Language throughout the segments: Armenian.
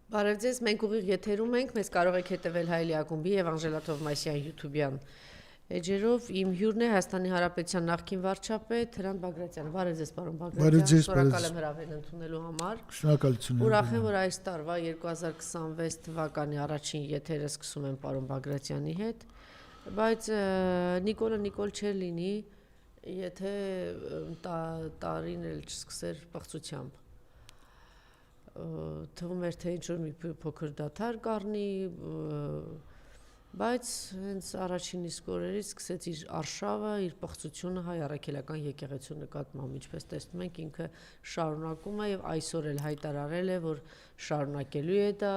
Բարև ձեզ, մենք ուղիղ եթերում ենք, մեզ կարող եք հետևել Հայելի ակումբի եւ Անժելա Թովմասյան YouTube-յան էջերով։ Իմ հյուրն է Հայաստանի Հանրապետության նախկին վարչապետ Հրանտ Բագրատյանը։ Բարև ձեզ, պարոն Բագրատյան։ Շնորհակալ եմ հրավերն ընդունելու համար։ Շնորհակալություն։ Ուրախ եմ, որ այս տարվա 2026 թվականի առաջին եթերը սկսում եմ պարոն Բագրատյանի հետ, բայց Նիկոլը Նիկոլ չէր լինի, եթե տարին էլ չսկսեր պղծությամբ։ Թվում էր, թե ինչ-որ մի փոքր դադար կառնի, բայց հենց առաջին իսկ օրերից սկսեց իր արշավը, իր պղծությունը հայ առաքելական եկեղեցու նկատմամբ, ինչպես տեսնում ենք, ինքը շարունակում է եւ այսօր էլ հայտարարել է, որ շարունակելու է դա,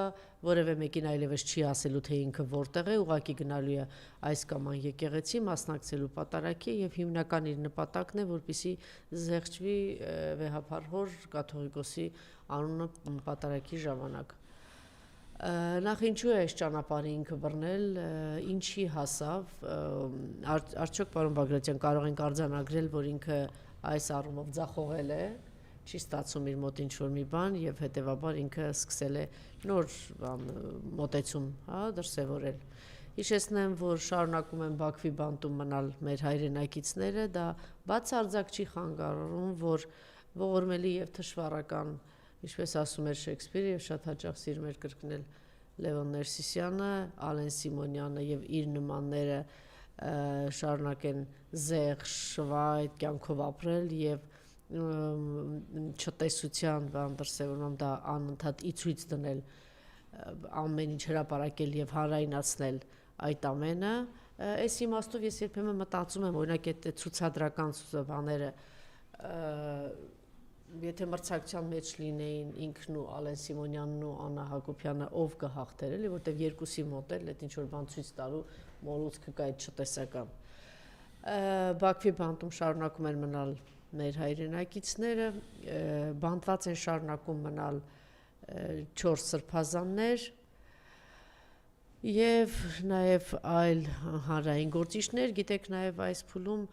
որևէ մեկին այլևս չի ասելու, թե ինքը որտեղ է, ուղղակի գնալու է այս կամ այն եկեղեցի, մասնակցելու պատարագի եւ հիմնական իր նպատակն է, որպեսզի զեղչվի վեհափառ կաթողիկոսի անունը պատարագի ժամանակ։ Նախ ինչու է այս ճանապարհը ինքը բռնել, ինչի հասավ, արդյոք պարոն Բագրատյան կարող ենք արձանագրել, որ ինքը այս առումով ձախողել է, չի ստացում իր մոտ ինչ-որ մի բան եւ հետեւաբար ինքը սկսել է նոր մոտեցում, դրսեւորել։ Հիշեցնեմ, որ շարունակում են Բաքվի բանտում մնալ մեր հայրենակիցները, դա բացարձակ չի խանգարում, որ ողորմելի եւ թշվառական, ինչպես ասում էր Շեքսպիրը եւ շատ հաճախ սիրում էր կրկնել Լևոն Ներսիսյանը, Ալեն Սիմոնյանը եւ իր նմանները շարունակեն զեղ, շվայտ կյանքով ապրել եւ չտեսության դրսևորում դա անընդհատ ի ցույց դնել, ամեն ինչ հրապարակել եւ հանրայնացնել այդ ամենը, այս իմաստով ես երբեմն մտածում եմ, օրինակ այդ ցուցադրական բաները եթե մրցակցության մեջ լինեին ինքն ու Ալեն Սիմոնյանն ու Աննա Հակոբյանը, ով կհաղթեր, էլի, որտեվ երկուսի մոտ էլ այդ ինչ որ բան ցույց տալու մոլուցքը կա այդ չտեսական։ Բաքվի բանտում շարունակում են մնալ մեր հայրենակիցները, բանտված են շարունակում մնալ 4 սրբազաններ եւ նաեւ այլ հանրային գործիչներ, գիտեք նաեւ այս փուլում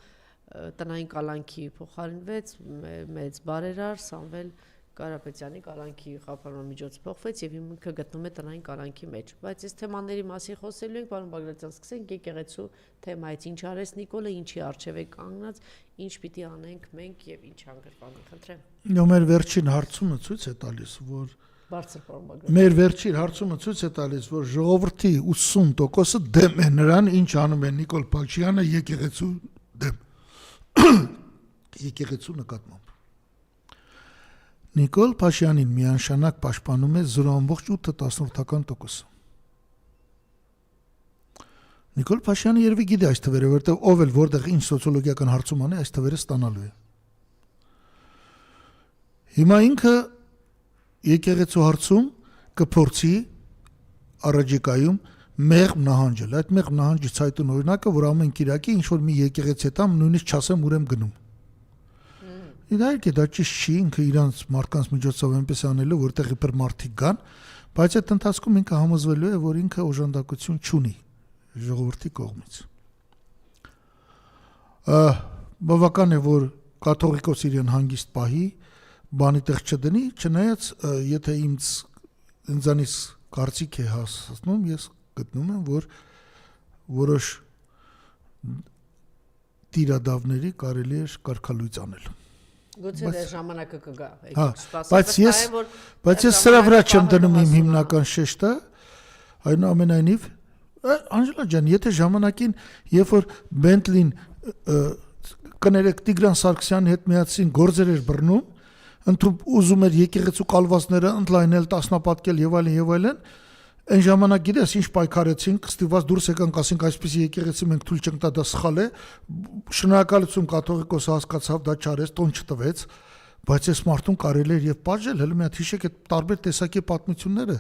տնային կալանքի փոխարինվեց մեծ բարերար Սամվել Կարապետյանի կալանքի խափանման միջոց փոխվեց եւ ինքը գտնում է տնային կալանքի մեջ, բայց այս թեմաների մասին խոսելու ենք, պարոն Բագրատյան, սկսենք եկեղեցու թեմայից, ինչ արեց Նիկոլը, ինչի արժև է կանգնած, ինչ պիտի անենք մենք եւ ինչ հանգրվանը, խնդրեմ։ Մեր վերջին հարցումը ցույց է տալիս, որ բարձր պարոն Բագրատյան։ Մեր վերջին հարցումը ցույց է տալիս, որ ժողովրդի 80%-ը դեմ է նրան, ինչ անում է Նիկոլ Փաշինյանը եկեղեցու դեմ։ Եկեղեցու նկատմամբ։ Նիկոլ Փաշինյանին միանշանակ պաշտպանում է 0.8%։ Նիկոլ Փաշինյանը երևի գիտի այս թվերը, որտեղ ով էլ որտեղ ինչ սոցիոլոգիական հարցում անի, այս թվերը ստանալու է։ Հիմա ինքը եկեղեցու հարցում կփորձի առաջիկայում մեղմ նահանջել։ Այդ մեղմ նահանջի ցայտուն օրինակը, որ ամեն կիրակի ինչ որ մի եկեղեցի հետամ նույնիսկ չասեմ ուր եմ գնում։ Իհարկե դա ճիշտ չի, ինքը իրանց մարդկանց միջոցով այնպես անելու, որտեղ իբր մարդիկ գան, բայց այդ ընթացքում ինքը համոզվելու է, որ ինքը օժանդակություն չունի ժողովրդի կողմից։ Բավական է, որ կաթողիկոս իրեն հանգիստ պահի, բանի տեղ չդնի, չնայած եթե ինձանից կարծիք է հասնում, ես գտնում եմ, որ որոշ տիրադավների կարելի է կարգալույծ անել։ Գուցե դա ժամանակը կգա, բայց ես սրա վրա չեմ դնում իմ հիմնական շեշտը, այնուամենայնիվ, Անժելա ջան, եթե ժամանակին, երբ որ Բենտլին կներեք Տիգրան Սարգսյանի հետ միացին գործեր էր բռնում, ուզում էր եկեղեցու կալվածները ընդլայնել, տասնապատկել եւ այլն, այն ժամանակ գիտես ինչ պայքարեցինք, ստիպված դուրս եկանք, ասենք այսպեսի եկեղեցի մենք թույլ չենք տա, դա սխալ է, շնորհակալություն կաթողիկոսը հասկացավ, դա չարեց, տոն չտվեց, բայց այս մարդուն կարելի էր եւ պատժել, հələ մի հատ հիշեք այդ տարբեր տեսակի պատմությունները,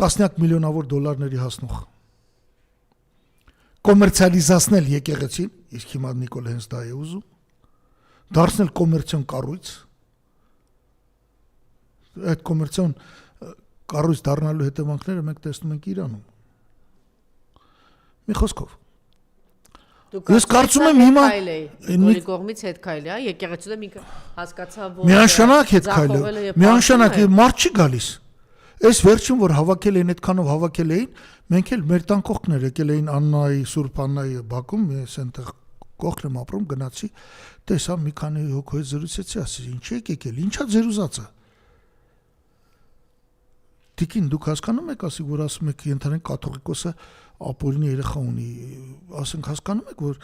տասնյակ միլիոնավոր դոլարների հասնող կոմերցիալիզացնել եկեղեցին, իսկ հիմա Նիկոլը հենց դա է ուզում, դարձնել կոմերցիոն կառույց, այդ կոմերցիոն կառույց դառնալու հետևանքները մենք տեսնում ենք Իրանում։ Մի խոսքով, Ես կարծում եմ հիմա Նիկոլի կողմից հետ քայլի, եկեղեցու դեմ ինքը հասկացավ, որ միանշանակ հետ քայլի, միանշանակ մարդ չի գալիս։ Այս վերջին որ հավաքել էին, այդքանով հավաքել էին, մենք էլ մեր տան կողքներ եկել էին Աննայի, Սուրբ Աննայի Բաքում, ես այնտեղ կողքն եմ ապրում, գնացի, տեսա մի քանի հոգու հետ զրուցեցի, ասեցի, ինչ եք եկել, ինչա ձեր ուզածը։ Տիկին, դուք հասկանում եք, ասի, որ ասում եք, ենթանենք կաթողիկոսը ապօրինի երեխա ունի, ասենք հասկանում եք, որ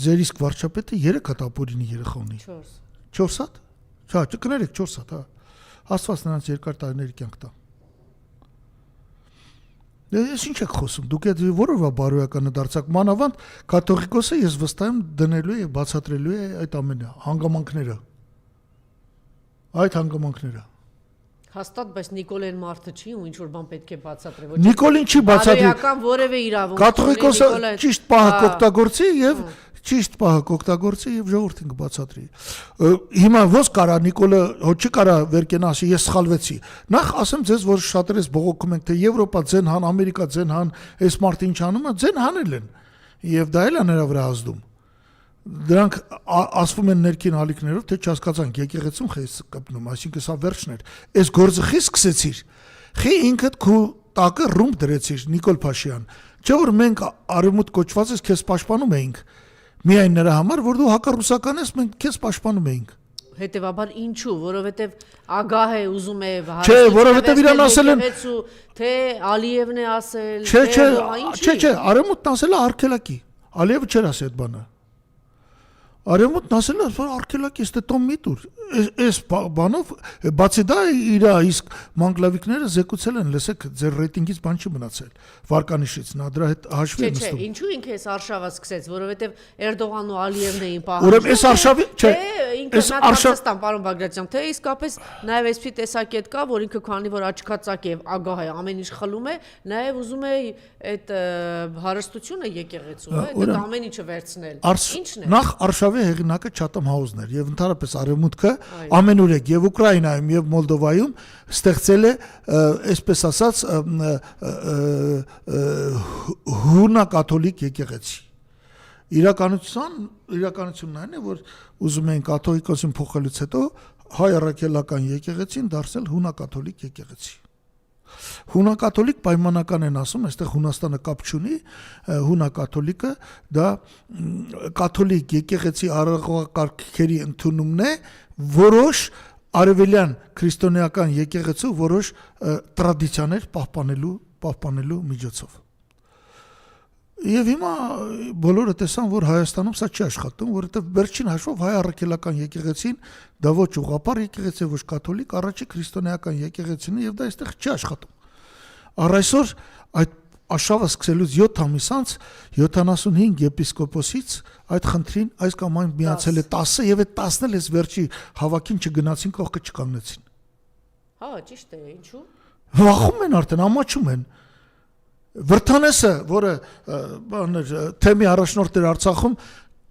ձեր իսկ վարչապետը 3 հատ ապօրինի երեխա ունի։ 4 հատ։ Հա, կներեք 4 հատ, հա։ Աստված նրանց երկար տարիների կյանք տա։ Ես ինչ եք խոսում, դուք այդ որովա բարոյականը դարձաք, մանավանդ կաթողիկոսը ես վստահ եմ դնելու է, բացատրելու է այդ ամենը, հանգամանքները։ Այդ հանգամանքները։ Հաստատ, բայց Նիկոլեն մարդը չի ու ինչ որ բան պետք է բացատրի։ Նիկոլին չի բացատրի։ Բարոյական որևէ իրավունք։ Կաթողիկոսը ճիշտ պահը կօգտագործի եւ ճիշտ պահը կօգտագործի եւ ժողովրդին կբացատրի։ Հիմա ո՞ս կարա Նիկոլը հոչի կարա վերկենա ասի ես սխալվեցի։ Նախ ասեմ ձեզ, որ շատերս բողոքում ենք, թե Եվրոպա ձեն հան, Ամերիկա ձեն հան, այս մարդը ինչ անում է, ձեն հանել են։ Եվ դա էլ է նրա վրա ազդում։ Դրանք ասվում են ներքին ալիքներով, թե չհասկացանք եկեղեցում խես կպնում, այսինքն սա վերջն էր։ Այս գործը խի սկսեցիր։ Խի ինքդ քո տակը ռումբ դրեցիր Նիկոլ Փաշյան։ Չէ՞ որ մենք արևմուտք կոչված ես քեզ պաշտպանում էինք։ Միայն նրա համար, որ դու հակառուսական ես, մենք քեզ պաշտպանում էինք։ Հետևաբար ինչու, որովհետև ագահ է ուզում է Չէ, որովհետև իրան ասել են թե Ալիևն է ասել, Չէ, արևմուտքն ասել է արգելակի։ Ալիևը չէր ասել այդ բանը։ Արևմուտքն ասել է, որ արգելակի է տոմ մի տուր։ Այս բանով բացի դա իր իսկ մանգլավիկները զեկուցել են, լսեք, ձեր ռեյտինգից բան չի մնացել։ Վարկանիշից նա դրա հետ հաշվի է նստում։ Չէ, ինչու ինքը այս արշավը սկսեց, որովհետև Էրդողանն ու Ալիևն էին պահանջում։ Ուրեմն այս արշավի, չէ, այս արշավստան, պարոն Բագրատյան, թե իսկապես նաև այսպիսի տեսակետ կա, որ ինքը քանի որ աչքածակ է, ագահ է, ամեն ինչ խլում է, նաև ուզում է այդ հարստությունը եկեղեցու, այդ ամեն ինչը վերցնել։ Ինչն է։ Նախ արշավի հեղինակը Չաթամ Հաուսն էր եւ ընդհանրապես արևմուտքը ամենուրեք եւ Ուկրաինայում եւ Մոլդովայում ստեղծել է, այսպես ասած, հունա-կաթոլիկ եկեղեցի։ Իրականությունն այն է, որ ուզում են կաթողիկոսին փոխելուց հետո հայ առաքելական եկեղեցին դարձնել հունա-կաթոլիկ եկեղեցի։ Հունակաթոլիկ պայմանական են ասում, այստեղ Հունաստանը կապ չունի, հունակաթոլիկը դա կաթոլիկ եկեղեցի առողակարգերի ընդունումն է, որոշ արևելյան քրիստոնեական եկեղեցու որոշ տրադիցիաներ պահպանելու միջոցով։ Եվ հիմա բոլորը տեսան, որ Հայաստանում սա չի աշխատում, որովհետև վերջին հաշվով հայ առաքելական եկեղեցին դա ոչ ուղղափառ եկեղեցի, ոչ կաթոլիկ, առաջի քրիստոնեական եկեղեցին է եւ դա այստեղ չի աշխատում։ Առ այսօր այդ արշավը սկսելուց 7 ամիս անց 75 եպիսկոպոսից այդ խնդրին այս կամ այն միացել է 10 եւ այդ 10-ն էլ էս վերջի հավաքին չգնացին, կողքը չկանգնեցին։ Հա, ճիշտ է, ինչու։ Վախում են արդեն, ամաչում են։ Վրթանեսը, որը թեմի առաջնորդ էր Արցախում,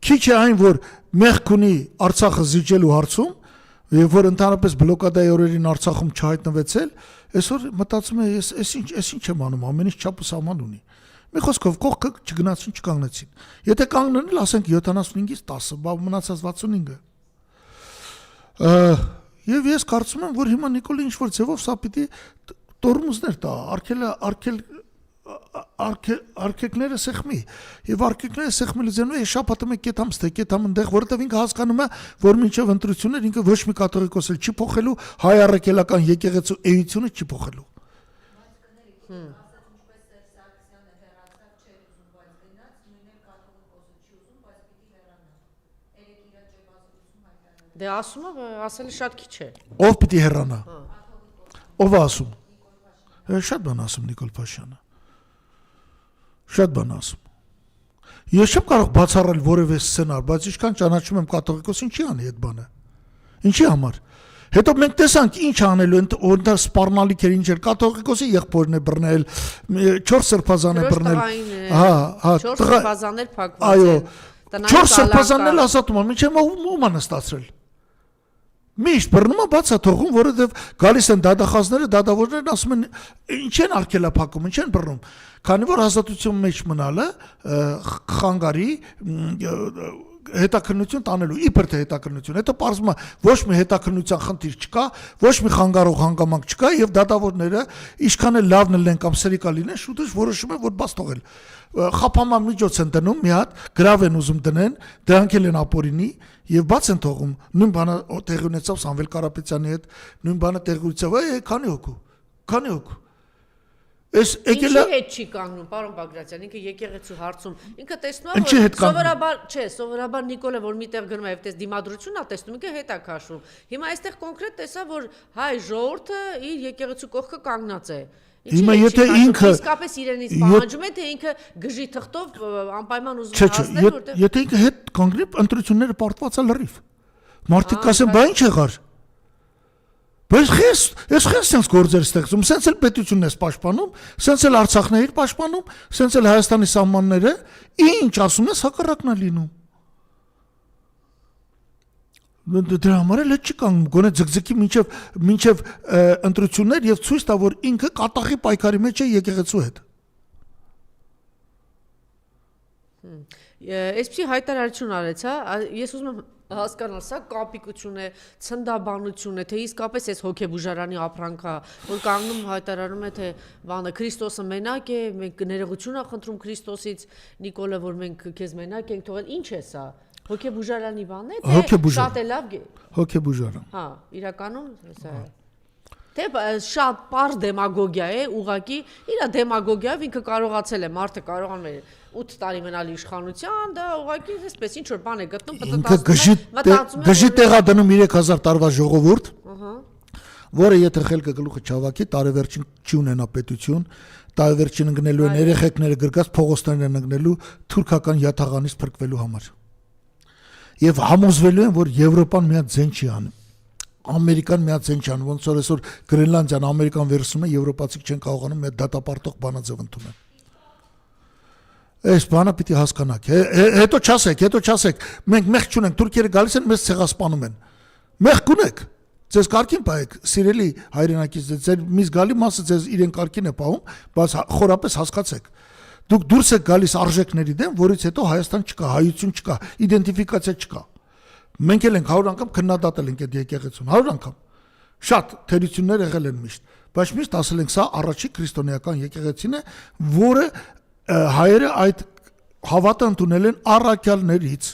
քիչ է այն, որ մեղք ունի Արցախը զիջելու հարցում, եւ որ ընդհանրապես բլոկադայի օրերին Արցախում չհայտնվեցել, այսօր մտածում է, ես ինչ եմ անում, ամեն ինչ չափ ու սահման ունի։ Մի խոսքով կողքը չգնացին, չկանգնեցին։ Եթե կանգնեն, ասենք 75-ից 10, բա մնացած 65-ը։ Եվ ես կարծում եմ, որ հիմա Նիկոլը ինչ որ ձևով սա պիտի տորմուզներ տա, արկելները սեղմի եւ արկելները սեղմելուց հետո է շաբաթը մեկ կետամ ստեկետամ այնտեղ, որովհետեւ ինքը հասկանում է, որ մինչեւ ընտրություններ ինքը ոչ մի կաթողիկոս էլ չի փոխելու, հայ առաքելական եկեղեցու էությունը չի փոխելու։ Դե ասում է, ասել շատ քիչ է։ Ով պիտի հեռանա։ Ով է ասում։ Շատ բան ասում Նիկոլ Փաշյանը։ Շատ բան ասում։ Ես չեմ կարող բացառել որևէ սցենար, բայց ինչքան ճանաչում եմ կաթողիկոսին, չի անի այդ բանը։ Ինչի համար։ Հետո մենք տեսանք ինչ անելու են, որտեղ սպառնալիք էր, ինչ էր, կաթողիկոսի եղբորն է բռնել, 4 սրբազան է բռնել։ Հա, 4 սրբազաններ փակված են։ Այո։ 4 սրբազաններ ազատում են, ինչի՞ ում նստացրել։ Միշտ բռնումը բաց է թողում, որովհետև գալիս են դատախազները, դատավորներն ասում են ինչ են արգելափակում, ինչ են բռնում, քանի որ ազատություն մեջ մնալը խանգարի հետաքննություն տանելու, իբր թե հետաքննություն, հետո պարզվում է ոչ մի հետաքննության խնդիր չկա, ոչ մի խանգարող հանգամանք չկա եւ դատավորները ինչքան էլ լավն լինեն կամ սերիկա լինեն, շուտով որոշում են որ բաց թողել։ Խափանման միջոց են դնում մի հատ, գրավ են ուզում դնեն, դրանք էլ են ապօրինի եւ բաց են թողում։ Նույն բանը տեղի ունեցավ Սամվել Կարապետյանի հետ, նույն բանը տեղի ունեցավ, քանի հոգու։ Այս եկել է հետ չի կանգնում, պարոն Բագրատյան, ինքը եկեղեցու հարցում, ինքը տեսնում է, որ սովորաբար Նիկոլը, որ միտեղ գնում է եւ տես դիմադրությունն է տեսնում, ինքը հետ է քաշում։ Հիմա այստեղ կոնկրետ տեսա, որ հայ ժողովուրդը իր եկեղեցու կողքը կանգնած է։ Հիմա եթե ինքը իսկապես իրենից պահանջում է, թե ինքը գժի թղթով անպայման ուզում է հասնել, որտեղ եթե ինքը հետ կանգնի, ընտրությունները պարտված է լրիվ։ Մարդիկ կասեն, բա ինչ եղար։ Բայց ես sense գործեր ստեղծում, sense էլ պետությունն է պաշտպանում, sense էլ Արցախն է իր պաշտպանում, sense էլ Հայաստանի սահմանները, ինչ ասում ես հակառակն է լինում։ Դրա համար էլ չի կանգնում, գոնե ձգձգի մինչև ընտրություններ եւ ցույց տա, որ ինքը կատաղի պայքարի մեջ է եկեղեցու հետ։ Այսպեսի հայտարարություն արեց, հա, ես ուզում եմ հասկանալ, սա կապիկություն է, ցնդաբանություն է, թե իսկապես այս հոգեբուժարանի ապրանքա, որ կանգնում հայտարարում է, թե բանը Քրիստոսը մենակ է, մենք ներողություն ենք խնդրում Քրիստոսից, Նիկոլը, որ մենք քեզ մենակ ենք թողել, ինչ է սա։ Հոգեբուժարանի բանն է, թե շատ է լավ։ Հոգեբուժարան։ Հա, իրականում սա է։ Թե շատ պարզ դեմագոգիա է, ուղղակի իր դեմագոգիայով ինքը կարողացել է, մարդը կարողանում է 8 տարի մնալ իշխանության, դա ուղղակի այսպես ինչ որ բան է գտնում, մտածում գժի տեղա դնում 3000 տարվա ժողովուրդ, որը եթե խելքը գլուխը չավակի, տարեվերջին չի ունենա պետություն, տարեվերջին ընկնելու են երեխեքները գրկած փողոցներն են ընկնելու թուրքական յաթաղանից փրկվելու համար։ Եվ համոզվելու են, որ Եվրոպան միած ձեն չի անում։ Ամերիկան միած ձեն չի անում, ոնց որ այսօր Գրենլանդիան Ամերիկան վերցնում է, եվրոպացիք չեն կարողանում մի դատապարտող բանաձև ընդունել։ Այս բանը պիտի հասկանաք։ Հետո չասեք, մենք մեղք չունենք, թուրքերը գալիս են մեզ ցեղասպանում են։ Մեղք ունեք։ Ձեզ կարգին պահեք, սիրելի հայրենակից, ձեր մի զգալի մասը ձեզ իրեն կարգին է պահում, բայց խորապես հասկացեք։ Դուք դուրս եք գալիս արժեքների դեմ, որից հետո Հայաստան չկա, հայություն չկա, իդենտիֆիկացիա չկա։ Մենք էլ ենք 100 անգամ քննադատել ենք այդ եկեղեցուն, 100 անգամ։ Շատ թերություններ եղել են միշտ, բայց միշտ ասել ենք, սա առաջի քրիստոնեական եկեղեցին է, որը հայերը այդ հավատը ընդունել են առաքյալներից։